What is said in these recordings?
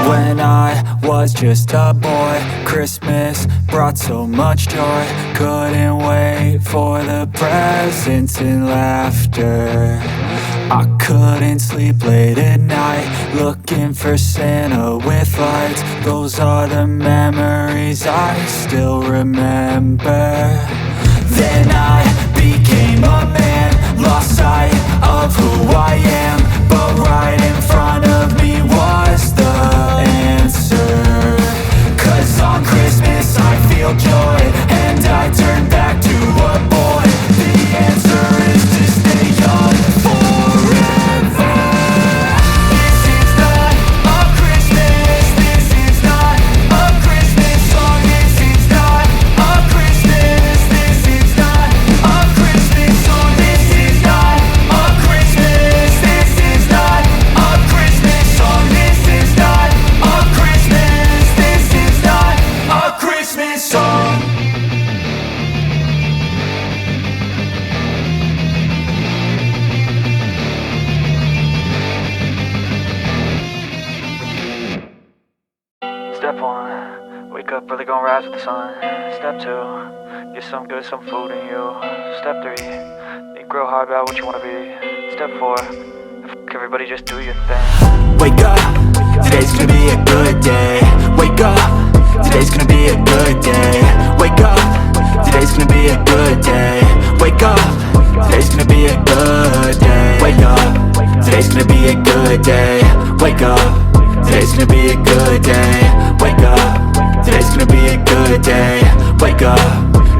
When I was just a boy, Christmas brought so much joy. Couldn't wait for the presents and laughter. I couldn't sleep late at night, looking for Santa with lights. Those are the memories I still remember. Then I became a man, lost sight of who I am. But right in front of me was the answer. 'Cause on Christmas I feel joy, and I turn back to a boy. The answer is to stay young forever. This is not a Christmas, this is not a Christmas song. This is not a Christmas, this is not a Christmas song. This is not a Christmas, this is not a Christmas song. This is not a Christmas, this is not a Christmas song. Step one, wake up early, gonna rise with the sun. Step two, get some good, some food in you. Step three, think real hard about what you wanna be. Step four, everybody just do your thing. Wake up, today's gonna be a good day. Wake up, today's gonna be a good day. Wake up, today's gonna be a good day. Wake up, today's gonna be a good day. Wake up, today's gonna be a good day. Wake up, today's gonna be a good day. Wake up, today's gonna be a good day. Wake up,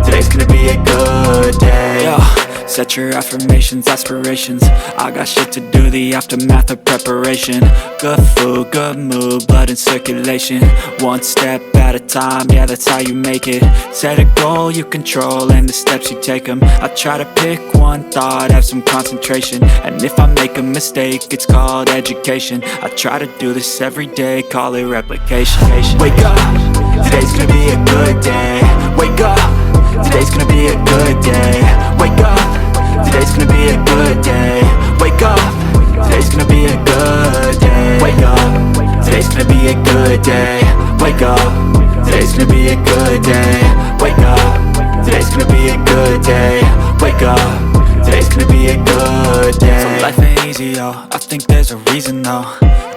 today's gonna be a good day. Yo, set your affirmations, aspirations. I got shit to do, the aftermath of preparation. Good food, good mood, blood in circulation. One step at a time, yeah, that's how you make it. Set a goal you control and the steps you take them. I try to pick one thought, have some concentration. And if I make a mistake, it's called education. I try to do this every day, call it replication. Wake up, today's gonna be a good day. Wake up, today's gonna be a good day. Wake up, today's gonna be a good day. Wake up, today's gonna be a good day. Wake up, today's gonna be a good day. Wake up, today's gonna be a good day. Wake up, today's gonna be a good day. Wake up, today's gonna be a good day. So life ain't easy, yo, I think there's a reason though.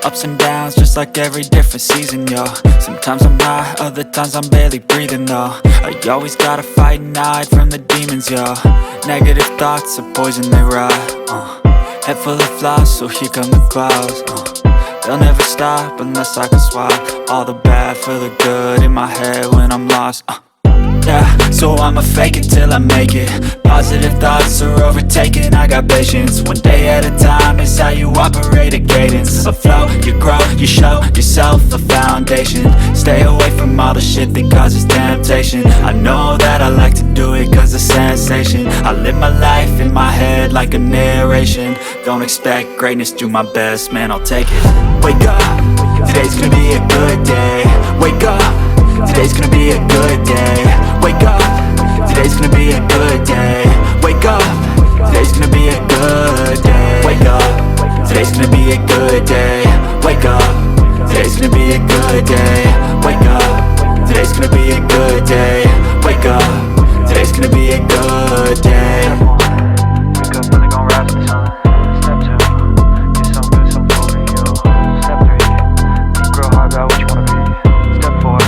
Ups and downs, just like every different season, yo. Sometimes I'm high, other times I'm barely breathing, though. I always gotta fight and hide from the demons, yo. Negative thoughts are poison, they rot. Head full of flies, so here come the clouds. They'll never stop unless I can swap all the bad for the good in my head when I'm lost. Yeah, so I'ma fake it till I make it. Positive thoughts are overtaken, I got patience. One day at a time is how you operate a cadence. A flow, you grow, you show yourself a foundation. Stay away from all the shit that causes temptation. I know that I like to do it cause it's sensation. I live my life in my head like a narration. Don't expect greatness, do my best, man, I'll take it. Wake up, today's gonna be a good day. Wake up, today's gonna be a good day. Wake up, today's gonna be a good day. Wake up, today's gonna be a good day. Wake up, today's gonna be a good day. Wake up, today's gonna be a good day. Wake up, today's gonna be a good day. Wake up, today's gonna be a good day. Wake up, really gonna rise with the sun. Step two, get some good, some food in you. Step three, think real hard about what you wanna be. Step four,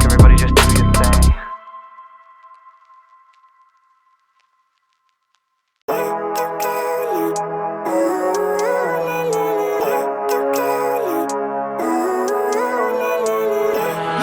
everybody just do your thing.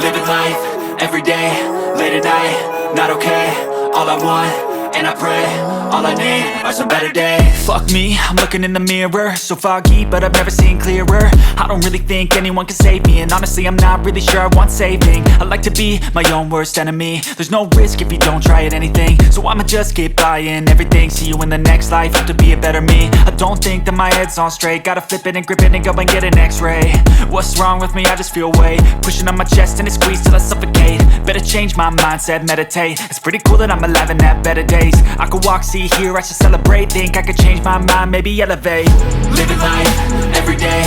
Living life, every day, late at night, not okay. All I want, and I pray, all I need are some better days. Fuck me, I'm looking in the mirror, so foggy, but I've never seen clearer. I don't really think anyone can save me, and honestly I'm not really sure I want saving. I like to be my own worst enemy. There's no risk if you don't try at anything, so I'ma just keep buying everything. See you in the next life, have to be a better me. I don't think that my head's on straight, gotta flip it and grip it and go and get an x-ray. What's wrong with me? I just feel weight pushing on my chest and it squeezes till I suffocate. Better change my mindset, meditate. It's pretty cool that I'm alive and have better days. I could walk, see, hear, I should celebrate. Think I could change my mind, maybe elevate. Living life, every day,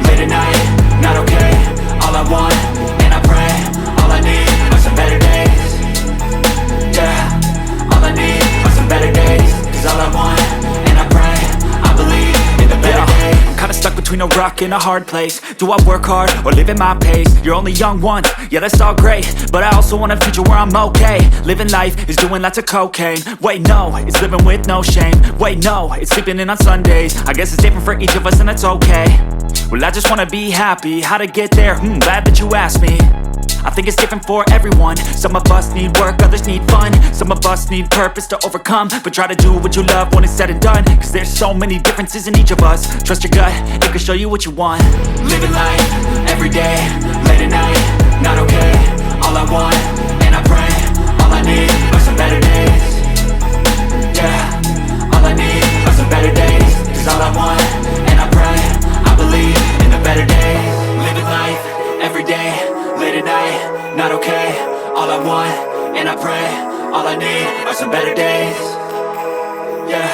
late at night, not okay. rock in a hard place. Do I work hard or live at my pace? You're only young once, yeah that's all great, but I also want a future where I'm okay. Living life is doing lots of cocaine. Wait no, it's living with no shame. Wait no, it's sleeping in on Sundays. I guess it's different for each of us and that's okay. Well I just wanna be happy, how to get there? Glad that you asked me. I think it's different for everyone. Some of us need work, others need fun. Some of us need purpose to overcome. But try to do what you love when it's said and done, cause there's so many differences in each of us. Trust your gut, it can show you what you want. Living life, everyday, late at night, not okay. All I want, and I pray, all I need are some better days. Yeah, all I need are some better days. Cause all I want, and I pray, I believe in the better days. Living life, everyday, late at night, not okay. All I want, and I pray, all I need are some better days. Yeah,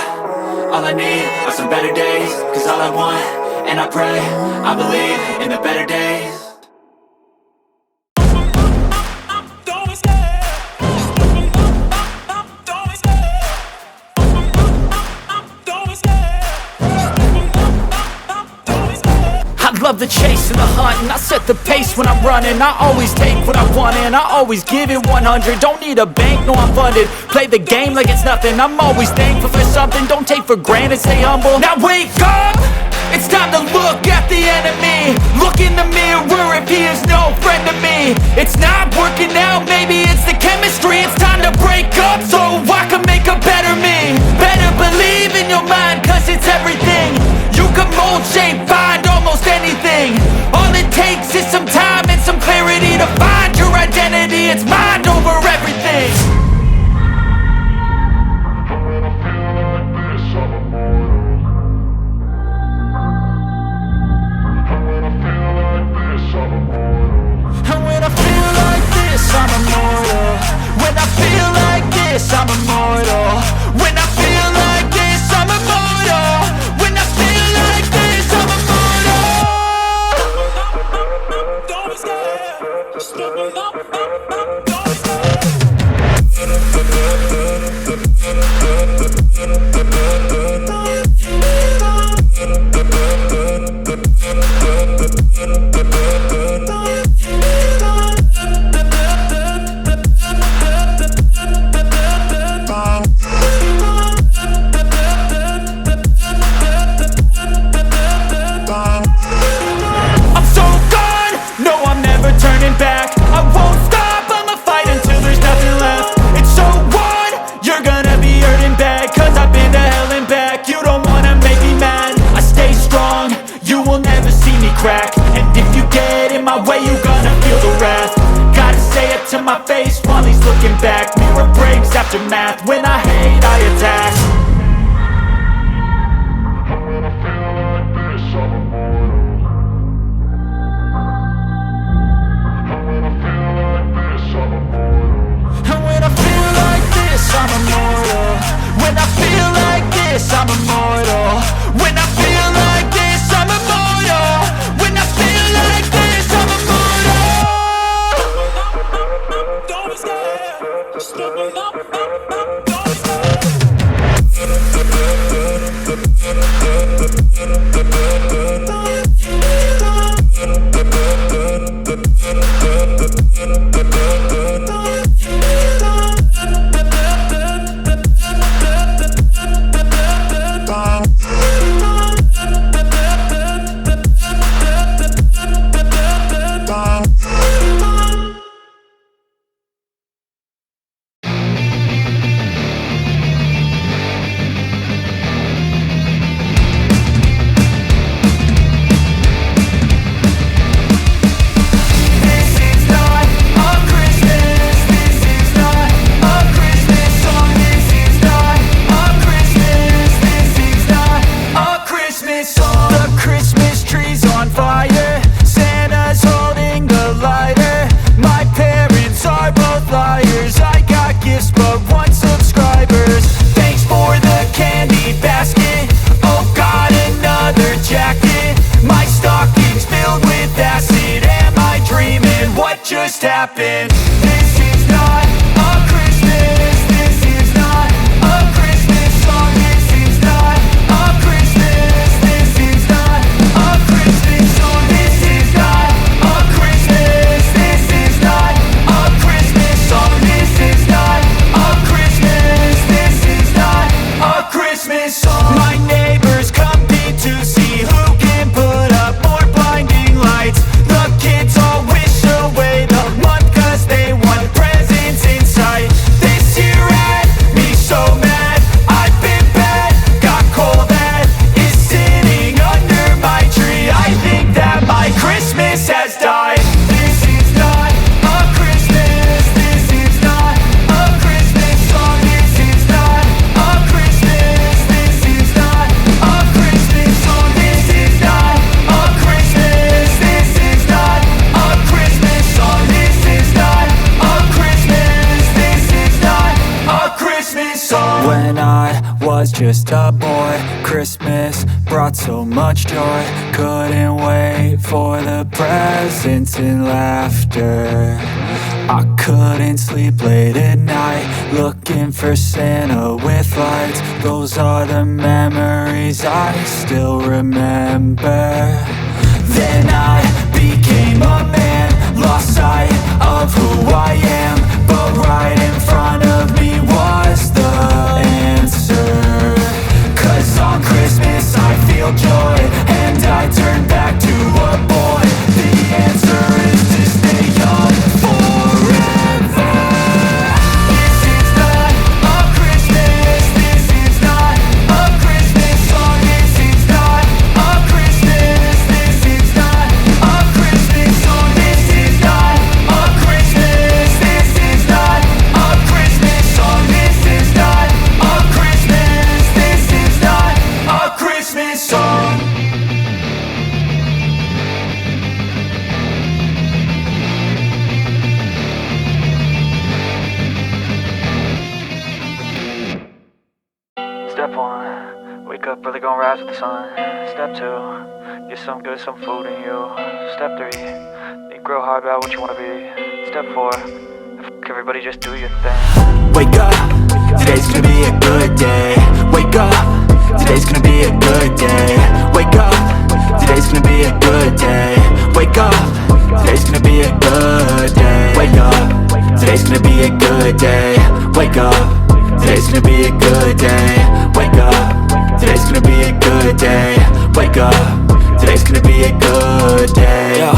all I need are some better days. Cause all I want, and I pray, I believe in the better days. Love the chase and the hunt, and I set the pace when I'm running. I always take what I want and I always give it 100. Don't need a bank, no I'm funded. Play the game like it's nothing. I'm always thankful for something. Don't take for granted, stay humble. Now wake up! It's time to look at the enemy. Look in the mirror if he is no friend to me. It's not working out, maybe it's the chemistry. It's time to break up so I can make a better me. Better believe in your mind, cause it's everything. You can mold, shape, find almost anything. All it takes is some time and some clarity to find your identity. It's mind over everything. And when I feel like this, I'm immortal. When I feel like this, I'm immortal. When I feel like this, I'm immortal. When I feel like this, I'm immortal. Don't be scared. Just don't be crack. And if you get in my way, you gonna feel the wrath. Gotta say it to my face while he's looking back. Mirror breaks after math. When I hate, I attack. And when I feel like this, I'm immortal. When I feel like this, I'm immortal. When I feel like this, I'm immortal. When I feel like this, I'm immortal. Don't be scared. Don't be scared. has died. This is not a Christmas. This is not a Christmas song. This is not a Christmas. This is not a Christmas song. This is not a Christmas. This is not a Christmas song. This is not a Christmas. This is not a Christmas song. When I was just a boy, Christmas brought so much joy. Couldn't wait for the presents and laughter. I couldn't sleep late at night, looking for Santa with lights. Those are the memories I still remember. Then I became a man, lost sight of who I am. But right in front of me was the answer. 'Cause on Christmas I feel joy, and I turn back to a boy. The answer is to stay young forever. This is not a Christmas. This is not a Christmas song. This is not a Christmas. This is not a Christmas song. This is not a Christmas. This is not a Christmas song. This is not a Christmas. This is not a Christmas song. Step 1, wake up early, gonna rise with the sun. Step 2, get some good, some food in you. Step 3, think real hard about what you wanna be. Step 4, everybody just do your thing. Wake up, today's gonna be a good day. Wake up, today's gonna be a good day. Wake up, today's gonna be a good day. Wake up, today's gonna be a good day. Wake up, today's gonna be a good day. Wake up, today's gonna be a good day. Wake up, today's gonna be a good day. Wake up, today's gonna be a good day. Yo,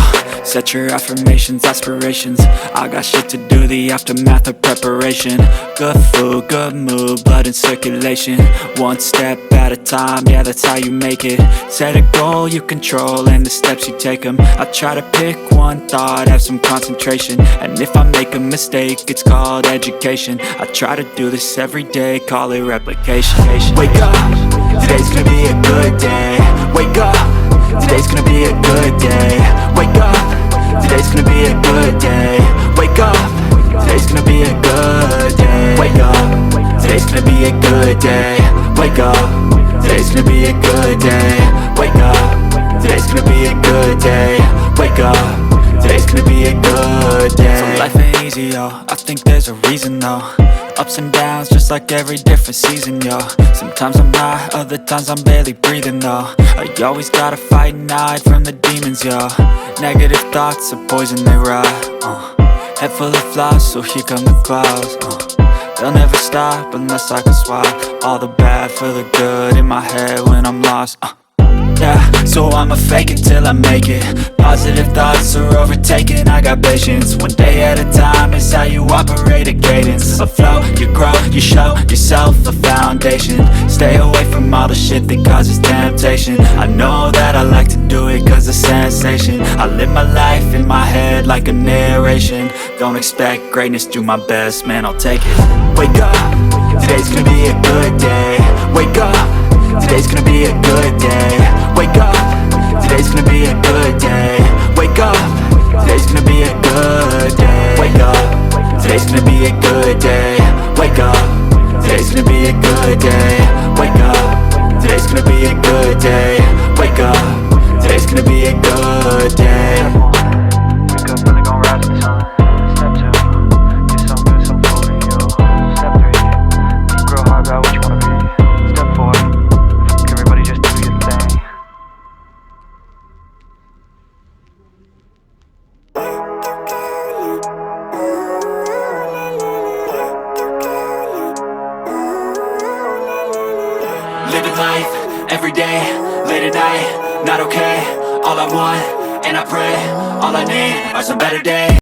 set your affirmations, aspirations. I got shit to do, the aftermath of preparation. Good food, good mood, blood in circulation. One step at a time, yeah, that's how you make it. Set a goal you control and the steps you take them. I try to pick one thought, have some concentration. And if I make a mistake, it's called education. I try to do this every day, call it replication. Wake up, today's gonna be a good day. Wake up, today's gonna be a good day. Wake up, today's gonna be a good day. Wake up, today's gonna be a good day. Wake up, today's gonna be a good day. Wake up, today's gonna be a good day. Wake up, today's gonna be a good day. Wake up, today's gonna be a good day. So life ain't easy, yo, I think there's a reason though. Ups and downs, just like every different season, yo. Sometimes I'm high, other times I'm barely breathing, though. You always gotta fight and hide from the demons, yo. Negative thoughts are poison, they rot. Head full of flies, so here come the clouds. They'll never stop unless I can swap all the bad for the good in my head when I'm lost. Yeah, so I'ma fake it till I make it. Positive thoughts are overtaken, I got patience. One day at a time is how you operate a cadence. A flow, you grow, you show yourself a foundation. Stay away from all the shit that causes temptation. I know that I like to do it cause it's sensation. I live my life in my head like a narration. Don't expect greatness, do my best, man, I'll take it. Wake up, today's gonna be a good day. Wake up, today's gonna be a good day. Wake up, today's gonna be a good day. Wake up, today's gonna be a good day. Wake up, today's gonna be a good day. Wake up, today's gonna be a good day. Wake up, today's gonna be a good day. Wake up, today's gonna be a good day. Wake up early, gonna rise with the sun. Step 2, get some good, some food in you. Step 3, think real hard about what you wanna be. Step 4, everybody just do your thing. Living life, everyday, late at night, not okay. All I want, and I pray, all I need are some better days.